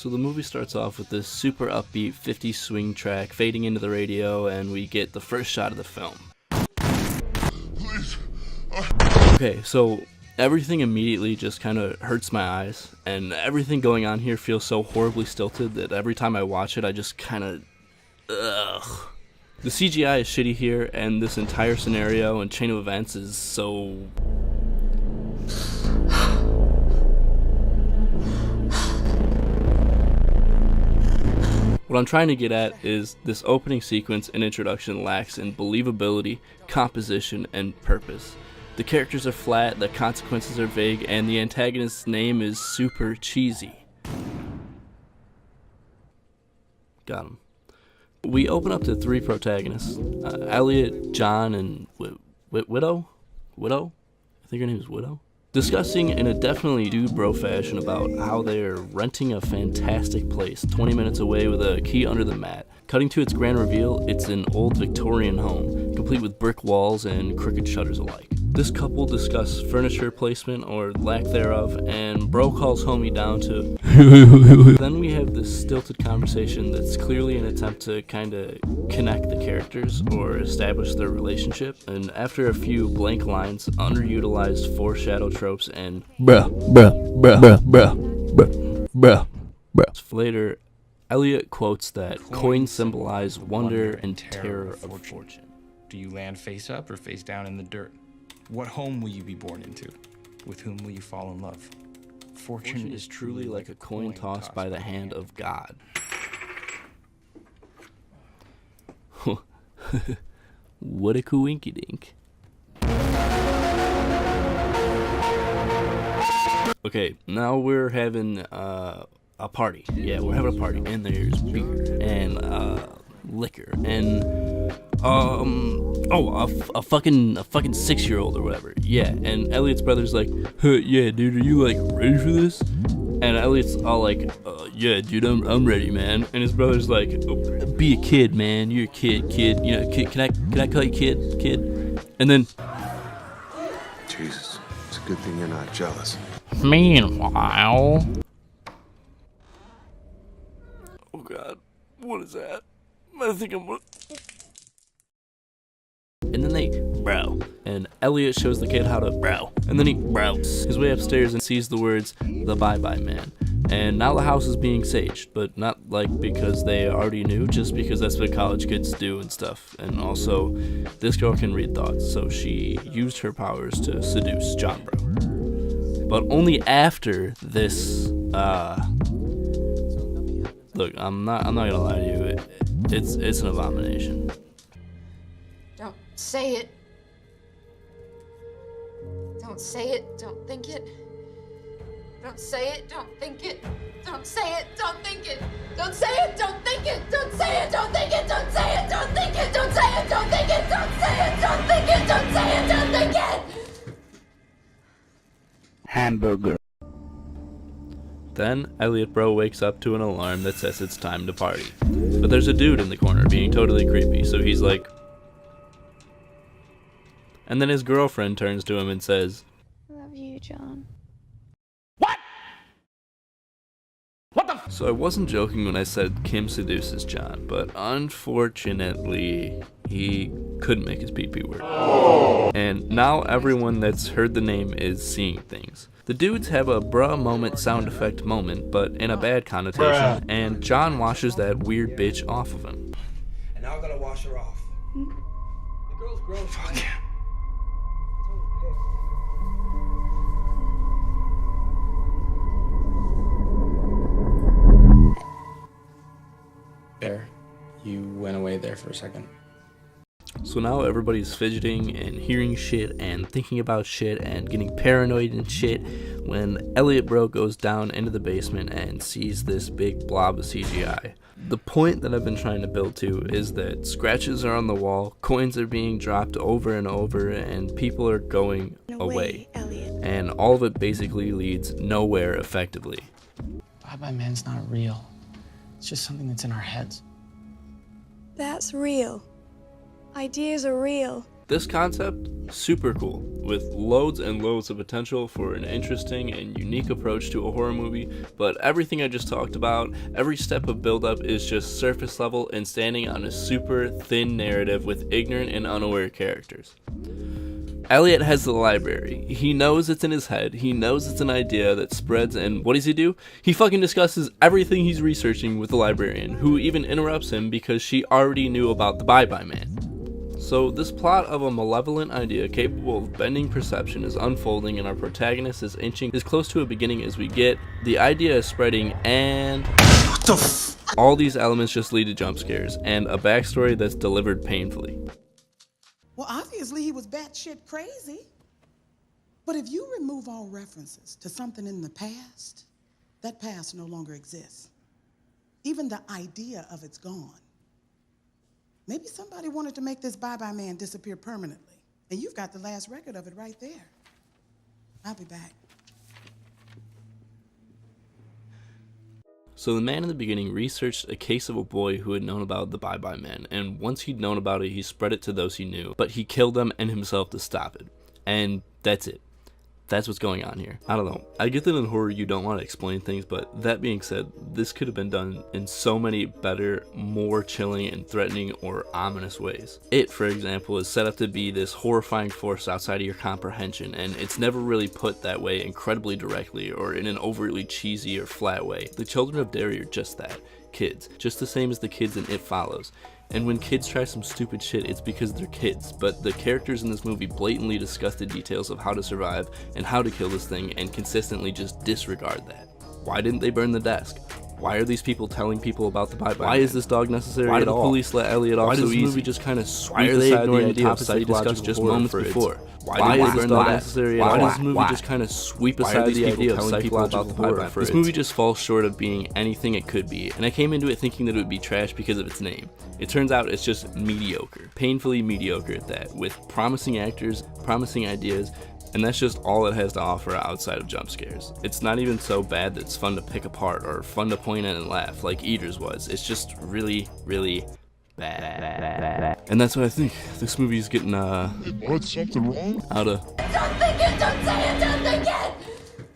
So the movie starts off with this super upbeat 50s swing track fading into the radio, and we get the first shot of the film. Okay, so everything immediately just kind of hurts my eyes, and everything going on here feels so horribly stilted that every time I watch it, I just kind of, ugh. The CGI is shitty here, and this entire scenario and chain of events is so... What I'm trying to get at is this opening sequence and introduction lacks in believability, composition, and purpose. The characters are flat, the consequences are vague, and the antagonist's name is super cheesy. Got him. We open up to three protagonists, Elliot, John, and Widow? I think her name is Widow? Discussing in a definitely dude bro fashion about how they're renting a fantastic place 20 minutes away with a key under the mat. Cutting to its grand reveal, it's an old Victorian home, complete with brick walls and crooked shutters alike. This couple discuss furniture placement or lack thereof, and bro calls homie down to Then we have this stilted conversation that's clearly an attempt to kinda connect the characters or establish their relationship, and after a few blank lines, underutilized foreshadow tropes, and later, Elliot quotes that coins symbolize wonder and terror of fortune. Do you land face up or face down in the dirt? What home will you be born into? With whom will you fall in love? Fortune is truly like a coin tossed by the hand of God. What a coinkydink. Okay, now we're having a party. Yeah, we're having a party, and there's beer and liquor and a fucking 6-year-old or whatever. Yeah, and Elliot's brother's like, yeah, dude, are you like ready for this? And Elliot's all like, yeah, dude, I'm ready, man. And his brother's like, oh, be a kid, man. You're a kid. You know, kid. Can I call you kid? And then, Jesus, it's a good thing you're not jealous. Meanwhile, oh God, what is that? I think I'm. And then they bro, and Elliot shows the kid how to bro, and then he bros his way upstairs and sees the words "the bye-bye man." And now the house is being saged, but not like because they already knew, just because that's what college kids do and stuff. And also, this girl can read thoughts, so she used her powers to seduce John Bro. But only after this. Look, I'm not gonna lie to you. It's an abomination. Don't say it. Don't say it. Don't think it. Don't say it. Don't think it. Don't say it. Don't think it. Don't say it. Don't think it. Don't say it. Don't think it. Don't say it. Don't think it. Don't say it. Don't think it. Don't say it. Don't think it. Don't say it. Don't think it. Hamburger. Then, Elliot Bro wakes up to an alarm that says it's time to party. But there's a dude in the corner being totally creepy, so he's like... And then his girlfriend turns to him and says... I love you, John. What? What the f- So I wasn't joking when I said Kim seduces John, but unfortunately, he couldn't make his pee-pee work. And now everyone that's heard the name is seeing things. The dudes have a bruh moment sound effect moment, but in a bad connotation, and John washes that weird bitch off of him. And now I'm gonna wash her off. The girl's grown. Fuck yeah. There. You went away there for a second. So now everybody's fidgeting and hearing shit and thinking about shit and getting paranoid and shit when Elliot Bro goes down into the basement and sees this big blob of CGI. The point that I've been trying to build to is that scratches are on the wall, coins are being dropped over and over, and people are going away. And all of it basically leads nowhere effectively. Bye-bye man's not real. It's just something that's in our heads. That's real. Ideas are real. This concept, super cool, with loads and loads of potential for an interesting and unique approach to a horror movie, but everything I just talked about, every step of build-up is just surface level and standing on a super thin narrative with ignorant and unaware characters. Elliot has the library. He knows it's in his head. He knows it's an idea that spreads, and what does he do? He fucking discusses everything he's researching with the librarian, who even interrupts him because she already knew about the Bye-Bye Man. So this plot of a malevolent idea capable of bending perception is unfolding, and our protagonist is inching as close to a beginning as we get. The idea is spreading, and all these elements just lead to jump scares and a backstory that's delivered painfully. Well, obviously he was batshit crazy. But if you remove all references to something in the past, that past no longer exists. Even the idea of it's gone. Maybe somebody wanted to make this Bye-Bye Man disappear permanently, and you've got the last record of it right there. I'll be back. So the man in the beginning researched a case of a boy who had known about the Bye-Bye Man, and once he'd known about it, he spread it to those he knew, but he killed them and himself to stop it. And that's it. That's what's going on here. I don't know. I get that in horror you don't want to explain things, but that being said, this could have been done in so many better, more chilling and threatening or ominous ways. It, for example, is set up to be this horrifying force outside of your comprehension, and it's never really put that way incredibly directly or in an overtly cheesy or flat way. The children of Derry are just that. Kids. Just the same as the kids in It Follows. And when kids try some stupid shit, it's because they're kids, but the characters in this movie blatantly discuss the details of how to survive and how to kill this thing and consistently just disregard that. Why didn't they burn the desk? Why are these people telling people about the Bye-Bye Man? Why is this dog necessary at all? Why did the police let Elliot off so easy? Why does the movie just kind of sweep aside the idea of psychological just moments before? Why is this dog necessary at all? Why does this movie just kind of sweep aside the idea of telling people about the Bye-Bye? This movie just falls short of being anything it could be, and I came into it thinking that it would be trash because of its name. It turns out it's just mediocre. Painfully mediocre at that, with promising actors, promising ideas, and that's just all it has to offer outside of jump scares. It's not even so bad that it's fun to pick apart or fun to point at and laugh like Eaters was. It's just really, really bad. And that's what I think. This movie's getting What, something wrong? out of... Don't think it! Don't say it! Don't think it!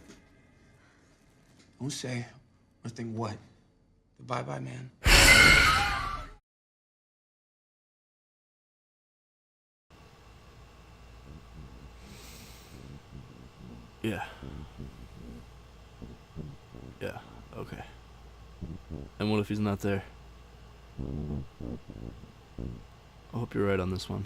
Who say or think what? The Bye-Bye Man. Yeah. Yeah, okay. And what if he's not there? I hope you're right on this one.